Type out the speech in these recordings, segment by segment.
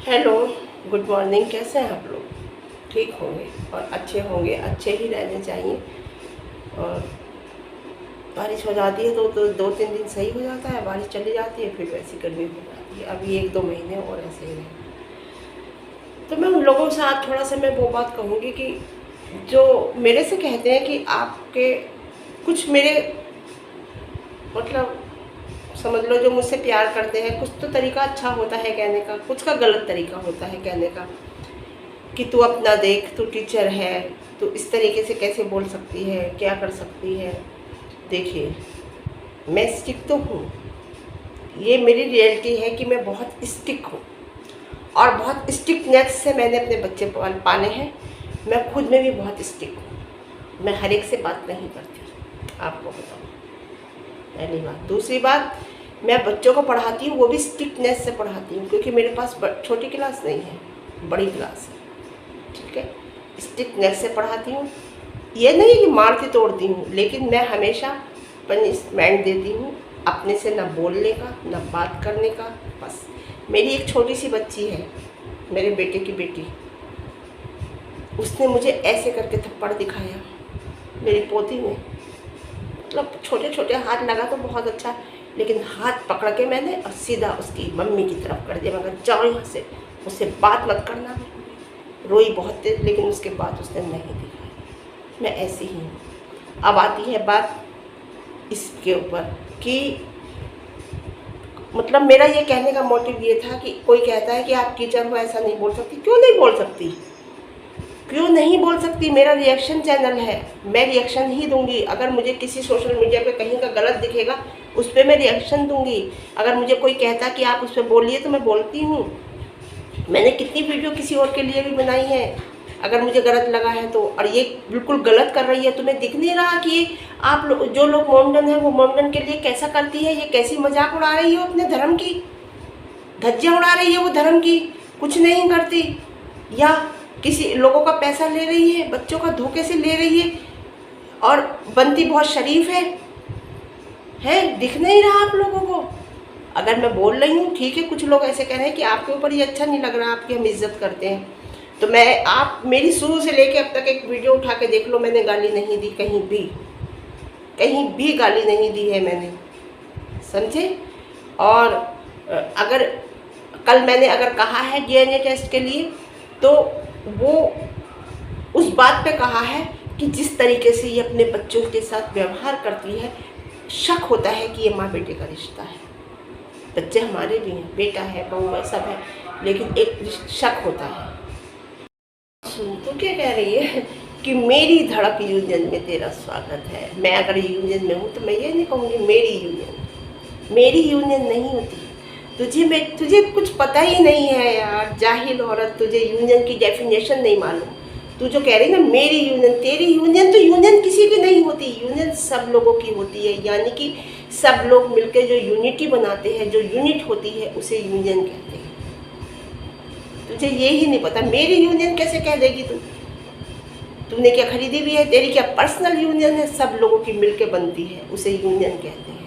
Hello, good morning. कैसे हैं आप लोग? ठीक होंगे और अच्छे होंगे, अच्छे ही रहने चाहिए। और बारिश हो जाती है तो 2-3 दिन सही हो जाता है, बारिश चली जाती है फिर वैसी गर्मी हो जाती है। अभी 1-2 महीने और ऐसे ही रहेगा। तो मैं उन लोगों से आज थोड़ा सा मैं वो बात कहूँगी कि जो मेरे से कहते हैं कि आपके कुछ मेरे मतलब समझ लो जो मुझसे प्यार करते हैं, कुछ तो तरीका अच्छा होता है कहने का, कुछ का गलत तरीका होता है कहने का कि तू अपना देख, तू टीचर है, तू इस तरीके से कैसे बोल सकती है, क्या कर सकती है। देखिए, मैं स्टिक तो हूँ, ये मेरी रियलिटी है कि मैं बहुत स्टिक हूँ और बहुत स्टिकनेस से मैंने अपने बच्चे पाले हैं। मैं खुद में भी बहुत स्टिक हूँ, मैं हर एक से बात नहीं करती, आपको बताऊँ। पहली बात। दूसरी बात, मैं बच्चों को पढ़ाती हूँ, वो भी स्टिकनेस से पढ़ाती हूँ क्योंकि मेरे पास छोटी क्लास नहीं है, बड़ी क्लास है। ठीक है, स्टिकनेस से पढ़ाती हूँ। ये नहीं कि मारती तोड़ती हूँ, लेकिन मैं हमेशा पनिशमेंट देती हूँ, अपने से ना बोलने का ना बात करने का। बस मेरी एक छोटी सी बच्ची है, मेरे बेटे की बेटी, उसने मुझे ऐसे करके थप्पड़ दिखाया, मेरी पोती ने। मतलब छोटे छोटे हाथ लगा तो बहुत अच्छा, लेकिन हाथ पकड़ के मैंने और सीधा उसकी मम्मी की तरफ कर दिया। मगर जाओ यहाँ से, उससे बात मत करना। रोई बहुत तेज, लेकिन उसके बाद उसने नहीं दिखाई। मैं ऐसी ही हूँ। अब आती है बात इसके ऊपर कि मतलब मेरा ये कहने का मोटिव ये था कि कोई कहता है कि आप टीचर हो, ऐसा नहीं बोल सकती। क्यों नहीं बोल सकती? क्यों नहीं बोल सकती? मेरा रिएक्शन चैनल है, मैं रिएक्शन ही दूंगी। अगर मुझे किसी सोशल मीडिया पे कहीं का गलत दिखेगा, उस पर मैं रिएक्शन दूंगी। अगर मुझे कोई कहता कि आप उस पर बोलिए तो मैं बोलती हूँ। मैंने कितनी वीडियो किसी और के लिए भी बनाई है, अगर मुझे गलत लगा है तो। और ये बिल्कुल गलत कर रही है, तुम्हें दिख नहीं रहा कि आप जो लोग मोमडन है वो मोमडन के लिए कैसा करती है? ये कैसी मजाक उड़ा रही हो अपने धर्म की, धज्जियाँ उड़ा रही है वो धर्म की, कुछ नहीं करती। या किसी लोगों का पैसा ले रही है, बच्चों का धोखे से ले रही है और बनती बहुत शरीफ है। दिख नहीं रहा आप लोगों को? अगर मैं बोल रही हूँ ठीक है, कुछ लोग ऐसे कह रहे हैं कि आपके ऊपर ये अच्छा नहीं लग रहा, आपकी हम इज्जत करते हैं। तो मैं, आप मेरी शुरू से लेके अब तक एक वीडियो उठा के देख लो, मैंने गाली नहीं दी कहीं भी गाली नहीं दी है मैंने, समझे? और अगर कल मैंने अगर कहा है डीएनए टेस्ट के लिए, तो वो उस बात पे कहा है कि जिस तरीके से ये अपने बच्चों के साथ व्यवहार करती है, शक होता है कि ये माँ बेटे का रिश्ता है। बच्चे हमारे भी हैं, बेटा है, बहू है, सब है, लेकिन एक शक होता है। सुन, तो क्या कह रही है कि मेरी धड़क यूनियन में तेरा स्वागत है। मैं अगर यूनियन में हूँ तो मैं ये नहीं कहूँगी मेरी यूनियन नहीं होती। तुझे कुछ पता ही नहीं है यार, जाहिल औरत, तुझे यूनियन की डेफिनेशन नहीं मालूम। तू जो कह रही ना मेरी यूनियन, तेरी यूनियन, तो यूनियन किसी की नहीं होती, यूनियन सब लोगों की होती है। यानी कि सब लोग मिलकर जो यूनिटी बनाते हैं, जो यूनिट होती है, उसे यूनियन कहते हैं। तुझे ये ही नहीं पता, मेरी यूनियन कैसे कह देगी तू? तूने क्या खरीदी भी है? तेरी क्या पर्सनल यूनियन है? सब लोगों की मिलके बनती है, उसे यूनियन कहते हैं।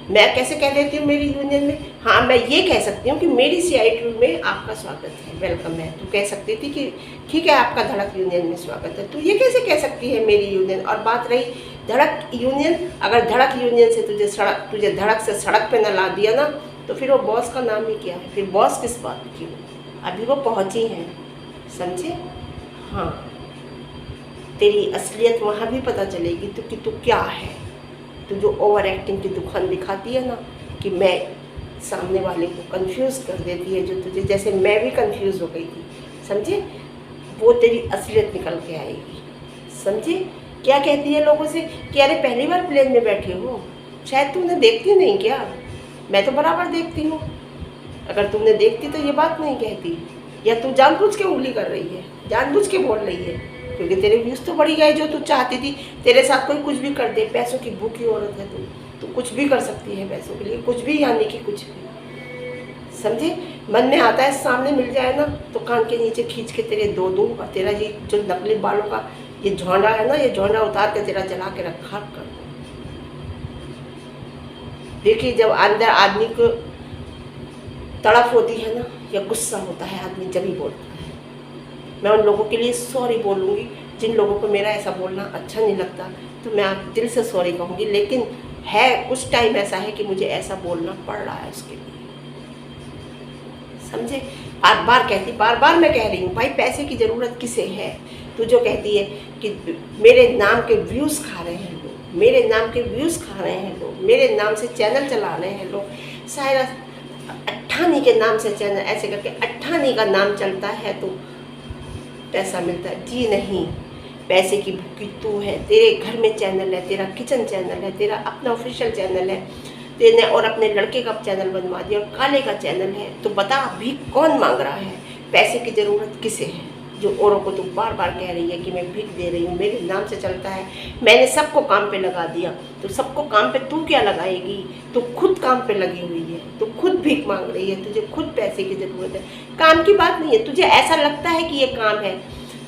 मैं कैसे कह देती हूँ मेरी यूनियन में? हाँ, मैं ये कह सकती हूँ कि मेरी CI2 में आपका स्वागत है, वेलकम है। तू कह सकती थी कि ठीक है आपका धड़क यूनियन में स्वागत है। तू ये कैसे कह सकती है मेरी यूनियन? और बात रही धड़क यूनियन, अगर धड़क यूनियन से तुझे धड़क से सड़क पे न ला दिया ना, तो फिर वो बॉस का नाम ही क्या है? फिर बॉस किस बात की? अभी वो पहुँची हैं, समझे? हाँ, तेरी असलियत वहाँ भी पता चलेगी तो कि तू क्या है। तो जो ओवर एक्टिंग की दुकान दिखाती है ना, कि मैं सामने वाले को कंफ्यूज कर देती है, जो तुझे, जैसे मैं भी कंफ्यूज हो गई थी, समझे? वो तेरी असलियत निकल के आएगी, समझे? क्या कहती है लोगों से कि अरे पहली बार प्लेन में बैठे हो, शायद तूने देखती नहीं क्या? मैं तो बराबर देखती हूँ। अगर तुमने देखती तो ये बात नहीं कहती। या तू जानबूझ के उंगली कर रही है, जानबूझ के बोल रही है, क्योंकि तेरे व्यूज़ तो बढ़ी गए जो तू चाहती थी। तेरे साथ कोई कुछ भी कर दे, पैसों की भूखी औरत है तू कुछ भी कर सकती है पैसों के लिए, कुछ भी, यानी कि कुछ भी, समझे? मन में आता है सामने मिल जाए ना तो कान के नीचे खींच के तेरे दो दूँ, और तेरा ये जो नकली बालों का ये झोंडा है ना, ये झोंडा उतार के तेरा जला के रखा कर। देखिए, जब अंदर आदमी को तड़प होती है ना या गुस्सा होता है आदमी जब ही बोलता है। मैं उन लोगों के लिए सॉरी बोलूँगी जिन लोगों को मेरा ऐसा बोलना अच्छा नहीं लगता, तो मैं आप दिल से सॉरी कहूँगी। लेकिन है कुछ टाइम ऐसा है कि मुझे ऐसा बोलना पड़ रहा है उसके लिए, समझे। बार बार मैं कह रही हूँ भाई, पैसे की ज़रूरत किसे है। तू जो कहती है कि मेरे नाम के व्यूज़ खा रहे हैं लोग, मेरे नाम के व्यूज़ खा रहे हैं लोग, मेरे नाम से चैनल चला रहे हैं लोग, शायद अट्ठानी के नाम से चैनल, ऐसे करके अट्ठानी का नाम चलता है तो पैसा मिलता है। जी नहीं, पैसे की भूखी तू है। तेरे घर में चैनल है, तेरा किचन चैनल है, तेरा अपना ऑफिशियल चैनल है, तेने और अपने लड़के का चैनल बनवा दिया और काले का चैनल है। तो बता अभी कौन मांग रहा है? पैसे की ज़रूरत किसे है? जो औरों को तू बार बार कह रही है कि मैं भीख दे रही हूँ, मेरे नाम से चलता है, मैंने सबको काम पे लगा दिया, तो सबको काम पे तू क्या लगाएगी? तू खुद काम पे लगी हुई है, तू खुद भीख मांग रही है, तुझे खुद पैसे की ज़रूरत है। काम की बात नहीं है, तुझे ऐसा लगता है कि ये काम है,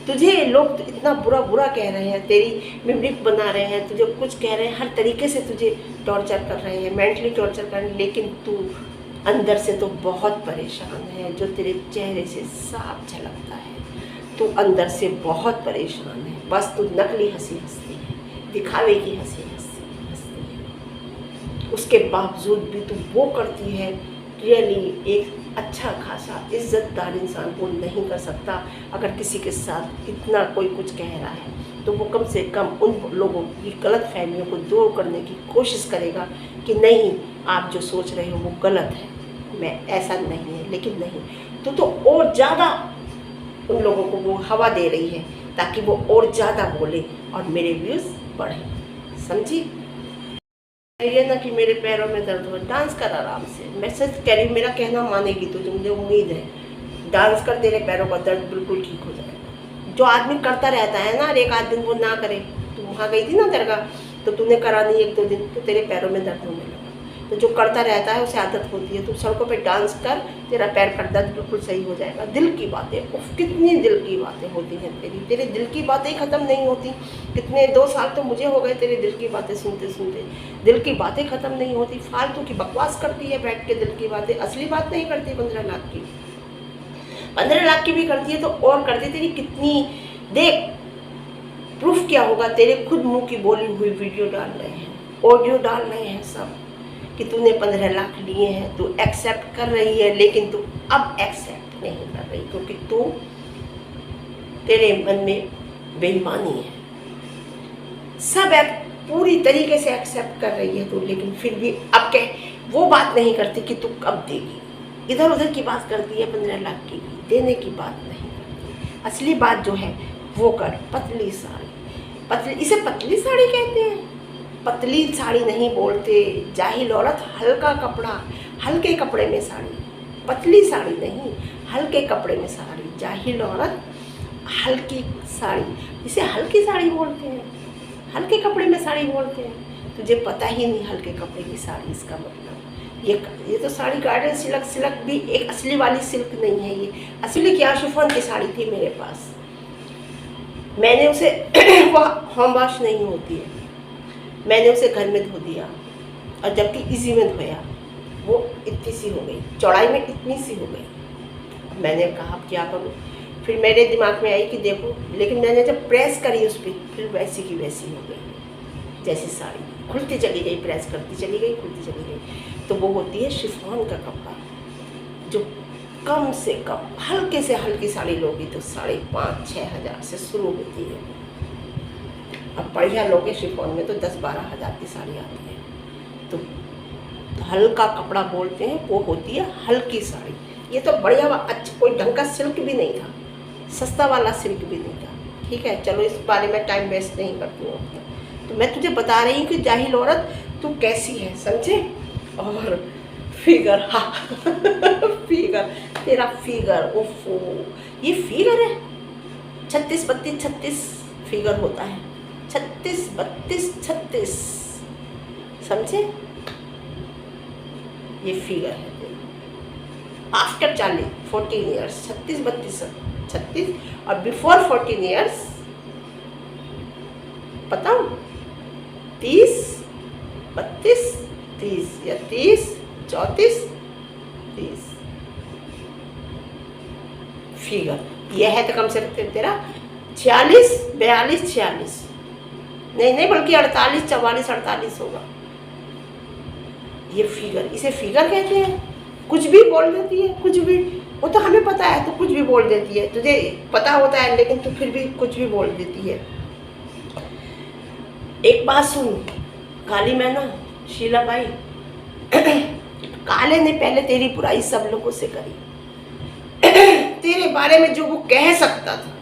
तुझे लोग इतना बुरा बुरा कह रहे हैं, तेरी मिमिक बना रहे हैं, तुझे कुछ कह रहे हैं, हर तरीके से तुझे टॉर्चर कर रहे हैं, मेंटली टॉर्चर कर रहे हैं, लेकिन तू अंदर से तो बहुत परेशान है, जो तेरे चेहरे से साफ झलकता है। तू अंदर से बहुत परेशान है, बस तू नकली हंसी हंसती है, दिखावे की हंसी हंसती है। उसके बावजूद भी तू वो करती है, रियली एक अच्छा खासा इज्जतदार इंसान को नहीं कर सकता। अगर किसी के साथ इतना कोई कुछ कह रहा है तो वो कम से कम उन लोगों की गलत फहमियों को दूर करने की कोशिश करेगा कि नहीं, आप जो सोच रहे हो वो गलत है, मैं ऐसा नहीं है। लेकिन नहीं, तो और ज़्यादा उन लोगों को वो हवा दे रही है ताकि वो और ज़्यादा बोले और मेरे व्यूज़ बढ़े, समझी। ये ना कि मेरे पैरों में दर्द हो, डांस कर आराम से। मैं सच कह रही हूँ, मेरा कहना मानेगी तो मुझे उम्मीद है, डांस कर, तेरे पैरों का दर्द बिल्कुल ठीक हो जाएगा। जो आदमी करता रहता है ना, एक आध दिन वो ना करे, तू वहाँ गई थी ना दरगाह, तो तूने करा नहीं एक दो दिन, तो तेरे पैरों में दर्द होने लगा। तो जो करता रहता है उसे आदत होती है। तू सड़कों पे डांस कर, तेरा पैर का दर्द बिल्कुल सही हो जाएगा। दिल की बातें, उफ कितनी दिल की बातें होती हैं तेरे दिल की बातें ही ख़त्म नहीं होती। कितने 2 साल तो मुझे हो गए तेरे दिल की बातें सुनते सुनते, दिल की बातें ख़त्म नहीं होती। फालतू की बकवास करती है बैठ के दिल की बातें, असली बात नहीं करती। 15 लाख की, 15 लाख की भी करती है तो और करती। तेरी कितनी, देख प्रूफ क्या होगा, तेरे खुद मुंह की बोली हुई वीडियो डाल रहे हैं, ऑडियो डाल रहे हैं सब, कि तूने 15 लाख लिए हैं, तू एक्सेप्ट कर रही है। लेकिन तू अब एक्सेप्ट नहीं कर रही क्योंकि तू, तेरे मन में बेईमानी है। सब पूरी तरीके से एक्सेप्ट कर रही है तू, लेकिन फिर भी अब कह वो बात नहीं करती कि तू कब देगी। इधर उधर की बात करती है, 15 लाख की देने की बात नहीं करती। असली बात जो है वो कर। पतली साड़ी, पतली, इसे पतली साड़ी कहते हैं। पतली साड़ी नहीं बोलते, जाहिल औरत। हल्का कपड़ा, हल्के कपड़े में साड़ी, पतली साड़ी नहीं, हल्के कपड़े में साड़ी। जाहिल औरत, हल्की साड़ी, इसे हल्की साड़ी बोलते हैं, हल्के कपड़े में साड़ी बोलते हैं। तुझे पता ही नहीं हल्के कपड़े की साड़ी इसका मतलब। ये तो साड़ी गार्डन सिल्क, सिल्क भी एक असली वाली सिल्क नहीं है। ये असली क्या, शिफॉन की साड़ी थी मेरे पास, मैंने उसे वो होम वॉश नहीं होती है, मैंने उसे घर में धो दिया, और जबकि इजी में धोया, वो इतनी सी हो गई, चौड़ाई में इतनी सी हो गई। मैंने कहा अब क्या करूँ, फिर मेरे दिमाग में आई कि देखो, लेकिन मैंने जब प्रेस करी उस पर, फिर वैसी की वैसी हो गई जैसी साड़ी, खुलती चली गई, प्रेस करती चली गई, खुलती चली गई। तो वो होती है शिफॉन का कपड़ा, जो कम से कम हल्के से हल्की साड़ी लोगी तो 5,500-6 हज़ार से शुरू होती है। अब बढ़िया लोगे शिफॉन में तो 10-12 हज़ार की साड़ी आती है। तो हल्का कपड़ा बोलते हैं, वो होती है हल्की साड़ी। ये तो बढ़िया, अच्छा कोई ढंग का सिल्क भी नहीं था, सस्ता वाला सिल्क भी नहीं था। ठीक है, चलो इस बारे में टाइम वेस्ट नहीं करती हूँ अपना। तो मैं तुझे बता रही हूँ कि जाहिल औरत तू कैसी है, समझे। और फिगर, हाँ फिगर, तेरा फिगर, ओफो, ये फिगर है 36, 32, 36 फिगर होता है, 36, 32, 36, समझे। ये फिगर है आफ्टर 14 ईयर्स, 36, 32, 36, और बिफोर 14 ईयर्स बताऊं 30, 32, 30 या 30, 34, 30, फिगर ये है तो कम से कम तेरा 46, 42, 46 नहीं बल्कि 48, 44, 48 होगा। ये फिगर, इसे फिगर कहते हैं। कुछ भी बोल देती है, कुछ भी। वो तो हमें पता है, तो कुछ भी बोल देती है, तुझे पता होता है लेकिन तू फिर भी कुछ भी बोल देती है। एक बात सुन, काली मैना, शीलाबाई, काले ने पहले तेरी बुराई सब लोगों से करी। तेरे बारे में जो वो कह सकता था,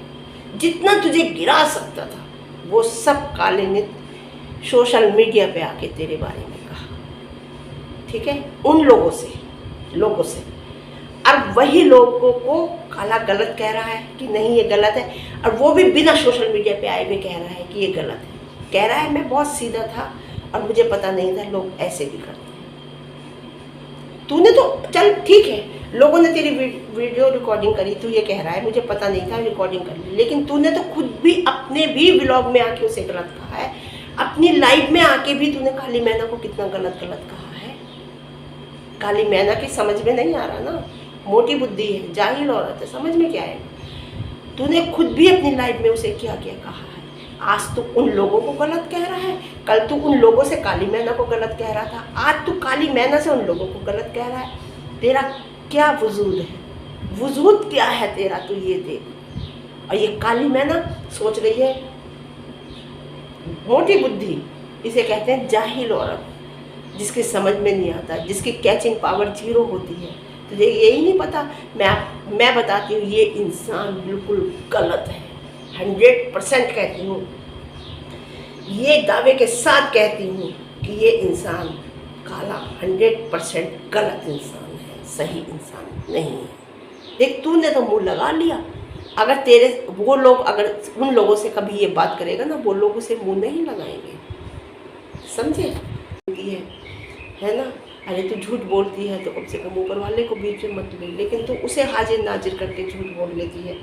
जितना तुझे गिरा सकता था, वो सब काले ने सोशल मीडिया पे आके तेरे बारे में कहा। ठीक है, उन लोगों से और वही लोगों को काला गलत कह रहा है कि नहीं ये गलत है, और वो भी बिना सोशल मीडिया पे आए हुए कह रहा है कि ये गलत है। कह रहा है मैं बहुत सीधा था और मुझे पता नहीं था लोग ऐसे भी करते हैं। तूने तो चल ठीक है, लोगों ने तेरी वीडियो रिकॉर्डिंग करी, तू ये कह रहा है मुझे पता नहीं था रिकॉर्डिंग कर ली, लेकिन तूने तो खुद भी अपने भी व्लॉग में आके उसे गलत कहा है। अपनी लाइव में आके भी तूने काली मैना को कितना गलत कहा है। काली मैना की समझ में नहीं आ रहा ना, मोटी बुद्धि है, जाहिल औरत है, समझ में क्या आएगा। तूने खुद भी अपनी लाइफ में उसे क्या क्या कहा है। आज तू उन लोगों को गलत कह रहा है, कल तू उन लोगों से काली मैना को गलत कह रहा था, आज तू काली मैना से उन लोगों को गलत कह रहा है। तेरा क्या वजूद है, वजूद क्या है तेरा, तू ये देख। और ये काली मैना सोच रही है, मोटी बुद्धि, इसे कहते हैं जाहिल औरत, जिसकी समझ में नहीं आता, जिसकी कैचिंग पावर 0 होती है। तुझे यही नहीं पता। मैं बताती हूँ, ये इंसान बिल्कुल गलत है, 100% कहती हूँ, ये दावे के साथ कहती हूँ कि ये इंसान काला 100% गलत इंसान है, सही इंसान नहीं है। देख, तूने तो मुंह लगा लिया। अगर तेरे वो लोग, अगर उन लोगों से कभी ये बात करेगा ना, वो लोग उसे मुंह नहीं लगाएंगे, समझे। है ना, अरे तू झूठ बोलती है तो कम से कम ऊपर वाले को बीच में मत ले, लेकिन तू उसे हाजिर नाजिर करके झूठ बोल लेती है,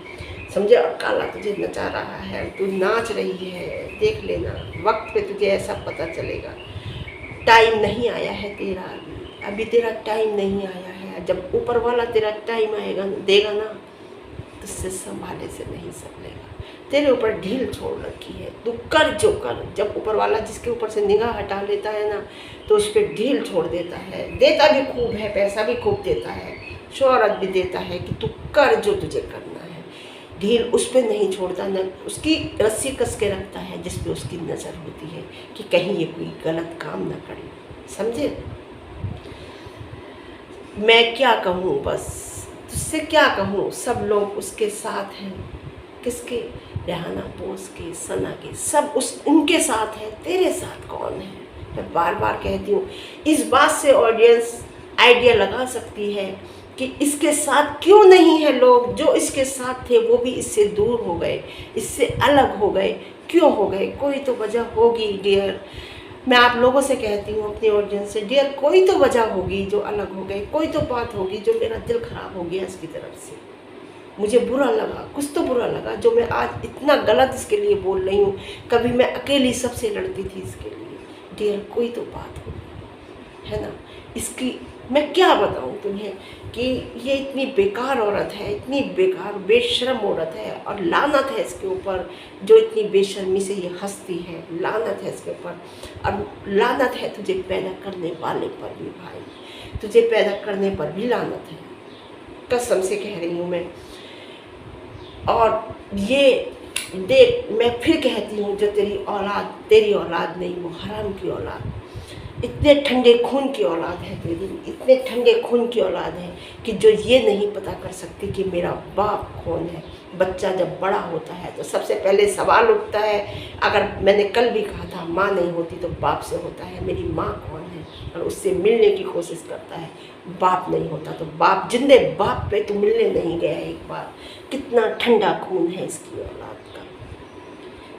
समझे। और काला तुझे नचा रहा है, तू नाच रही है, देख लेना, वक्त पे तुझे ऐसा पता चलेगा। टाइम नहीं आया है तेरा, अभी तेरा टाइम नहीं आया है। जब ऊपर वाला तेरा टाइम आएगा, देगा ना, तो उससे संभाले से नहीं संभलेगा। तेरे ऊपर ढील छोड़ रखी है, तू कर जो कर। जब ऊपर वाला जिसके ऊपर से निगाह हटा लेता है ना, तो उस पर ढील छोड़ देता है। देता भी खूब है, पैसा भी खूब देता है, शोहरत भी देता है कि तू कर जो तुझे करना है। ढील उस पर नहीं छोड़ता, न उसकी रस्सी कस के रखता है जिस पे उसकी नज़र होती है कि कहीं ये कोई गलत काम ना करे, समझे। मैं क्या कहूँ, बस तुझसे क्या कहूँ। सब लोग उसके साथ हैं, किसके, रेहाना बोस के, सना के, सब उनके साथ है, तेरे साथ कौन है। मैं बार बार कहती हूँ, इस बात से ऑडियंस आइडिया लगा सकती है कि इसके साथ क्यों नहीं है लोग। जो इसके साथ थे वो भी इससे दूर हो गए, इससे अलग हो गए, क्यों हो गए। कोई तो वजह होगी डियर। मैं आप लोगों से कहती हूँ, अपनी ऑडियंस से, डियर कोई तो वजह होगी जो अलग हो गए, कोई तो बात होगी जो मेरा दिल खराब हो गया इसकी तरफ से। मुझे बुरा लगा, कुछ तो बुरा लगा जो मैं आज इतना गलत इसके लिए बोल रही हूँ। कभी मैं अकेली सबसे लड़ती थी इसके लिए। डियर कोई तो बात होगी, है ना। इसकी मैं क्या बताऊँ तुम्हें कि ये इतनी बेकार औरत है, इतनी बेकार बेशर्म औरत है, और लानत है इसके ऊपर जो इतनी बेशर्मी से ये हंसती है। लानत है इसके ऊपर, और लानत है तुझे पैदा करने वाले पर भी भाई, तुझे पैदा करने पर भी लानत है, कसम से कह रही हूँ मैं। और ये देख, मैं फिर कहती हूँ, जो तेरी औलाद नहीं, वो हराम की औलाद, इतने ठंडे खून की औलाद है तेरी, इतने ठंडे खून की औलाद है कि जो ये नहीं पता कर सकती कि मेरा बाप कौन है। बच्चा जब बड़ा होता है तो सबसे पहले सवाल उठता है, अगर मैंने कल भी कहा था, माँ नहीं होती तो बाप से होता है, मेरी माँ कौन है, और उससे मिलने की कोशिश करता है। बाप नहीं होता तो बाप, जिंदे बाप पे तो मिलने नहीं गया एक बार। कितना ठंडा खून है इसकी औलाद का,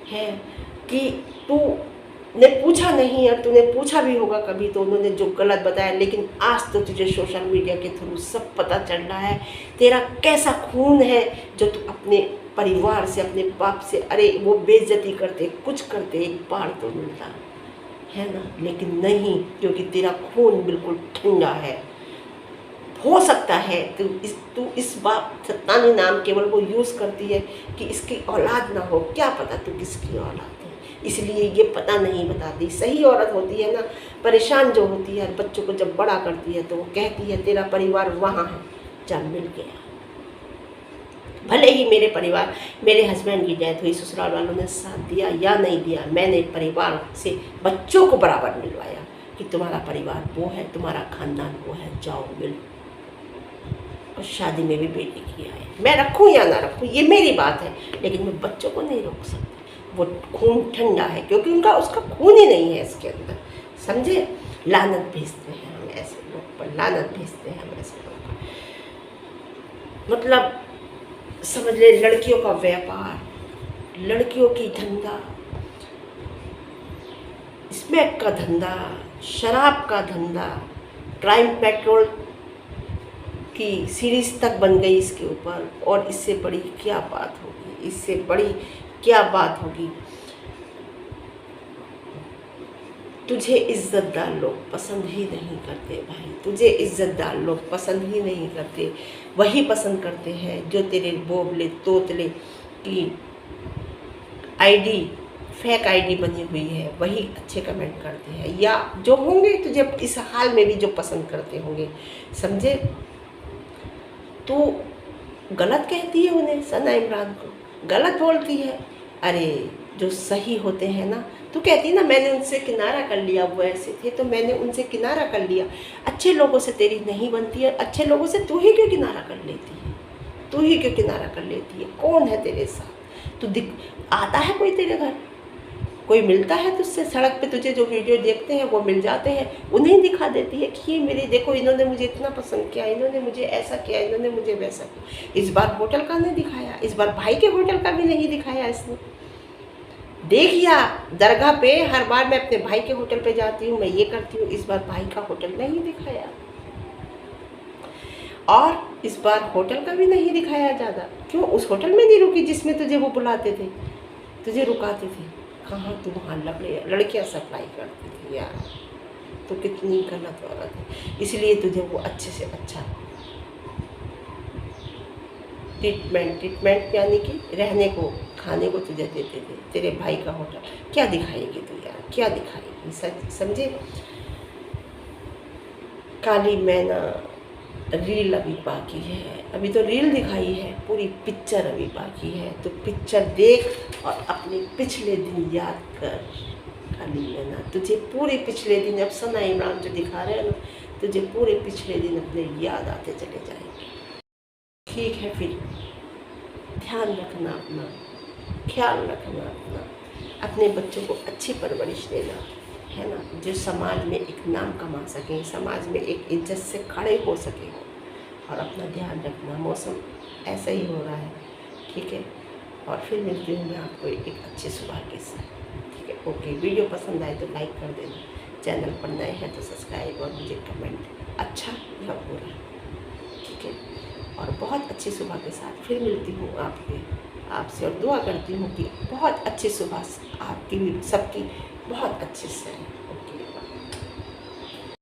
है कि तू ने पूछा नहीं, और तूने पूछा भी होगा कभी तो उन्होंने जो गलत बताया, लेकिन आज तो तुझे सोशल मीडिया के थ्रू सब पता चल रहा है तेरा कैसा खून है, जो तू अपने परिवार से, अपने बाप से, अरे वो बेइज्जती करते, कुछ करते, एक बार तो मिलता है ना, लेकिन नहीं, क्योंकि तेरा खून बिल्कुल ठंडा है, हो सकता है तू इस बात सत्तानी नाम केवल वो यूज़ करती है कि इसकी औलाद ना हो, क्या पता तू किसकी औलाद है, इसलिए ये पता नहीं बताती। सही औरत होती है ना, परेशान जो होती है बच्चों को जब बड़ा करती है तो वो कहती है तेरा परिवार वहाँ है जब मिल गया। भले ही मेरे परिवार, मेरे हस्बैंड की डेथ हुई, ससुराल वालों ने साथ दिया या नहीं दिया, मैंने परिवार से बच्चों को बराबर मिलवाया कि तुम्हारा परिवार वो है, तुम्हारा खानदान वो है, जाओ मिल। और शादी में भी बेटी की आए, मैं रखूँ या ना रखूँ ये मेरी बात है, लेकिन मैं बच्चों को नहीं रोक सकती। वो खून ठंडा है क्योंकि उसका खून ही नहीं है इसके अंदर, समझे। लानत भेजते हैं हम ऐसे लोग पर, लानत भेजते हैं हम ऐसे लोग पर। मतलब समझ ले, लड़कियों का व्यापार, लड़कियों की धंधा, स्मैक का धंधा, शराब का धंधा, क्राइम पेट्रोल की सीरीज तक बन गई इसके ऊपर। और इससे बड़ी क्या बात होगी, इससे बड़ी क्या बात होगी। तुझे इज्जतदार लोग पसंद ही नहीं करते भाई, तुझे इज्जतदार लोग पसंद ही नहीं करते। वही पसंद करते हैं जो तेरे बोबले तोतले की आईडी, फेक आईडी बनी हुई है, वही अच्छे कमेंट करते हैं, या जो होंगे तुझे इस हाल में भी जो पसंद करते होंगे, समझे। तू गलत कहती है उन्हें, सना इमरान को गलत बोलती है। अरे जो सही होते हैं ना, तू कहती ना मैंने उनसे किनारा कर लिया, वो ऐसे थे तो मैंने उनसे किनारा कर लिया। अच्छे लोगों से तेरी नहीं बनती है, अच्छे लोगों से तू ही क्यों किनारा कर लेती है, तू ही क्यों किनारा कर लेती है। कौन है तेरे साथ, तू आता है कोई तेरे घर, कोई मिलता है तुझसे सड़क पे, तुझे जो वीडियो देखते हैं वो मिल जाते हैं, उन्हें दिखा देती है कि ये मेरे देखो, इन्होंने मुझे इतना पसंद किया, इन्होंने मुझे ऐसा किया, इन्होंने मुझे वैसा किया। इस बार होटल का नहीं दिखाया, इस बार भाई के होटल का भी नहीं दिखाया इसने। देखिया दरगाह पे हर बार मैं अपने भाई के होटल पे जाती हूँ, मैं ये करती हूँ, इस बार भाई का होटल नहीं दिखाया। और इस बार होटल का भी नहीं दिखाया ज़्यादा। क्यों उस होटल में नहीं रुकी जिसमें तुझे वो बुलाते थे, तुझे रुकाते थे। कहाँ तू वहाँ लड़कियाँ सप्लाई करती थी यार, तो कितनी गलत औरत है। इसलिए तुझे वो अच्छे से अच्छा ट्रीटमेंट यानी कि रहने को खाने को तुझे देते थे। तेरे भाई का होटल क्या दिखाएगी तू यार, क्या दिखाएगी, समझे। काली मैना रील अभी बाकी है, अभी तो रील दिखाई है, पूरी पिक्चर अभी बाकी है। तो पिक्चर देख और अपने पिछले दिन याद कर। काली मैना तुझे पूरे पिछले दिन, अब सना इमरान जो दिखा रहे हैं ना, तुझे पूरे पिछले दिन अपने याद आते चले जाएंगे। ठीक है, फिर ध्यान रखना अपना, ख्याल रखना अपना, अपने बच्चों को अच्छी परवरिश देना, है ना, जो समाज में एक नाम कमा सकें, समाज में एक इज्जत से खड़े हो सकें। और अपना ध्यान रखना, मौसम ऐसा ही हो रहा है, ठीक है। और फिर मिलती हूँ मैं आपको एक अच्छी सुबह के साथ, ठीक है। ओके, वीडियो पसंद आए तो लाइक कर देना, चैनल पर नए हैं तो सब्सक्राइब और मुझे कमेंट अच्छा या बुरा, ठीक है। और बहुत अच्छी सुबह के साथ फिर मिलती हूँ आपसे और दुआ करती हूँ कि बहुत अच्छी सुबह आपकी भी, सबकी बहुत अच्छे से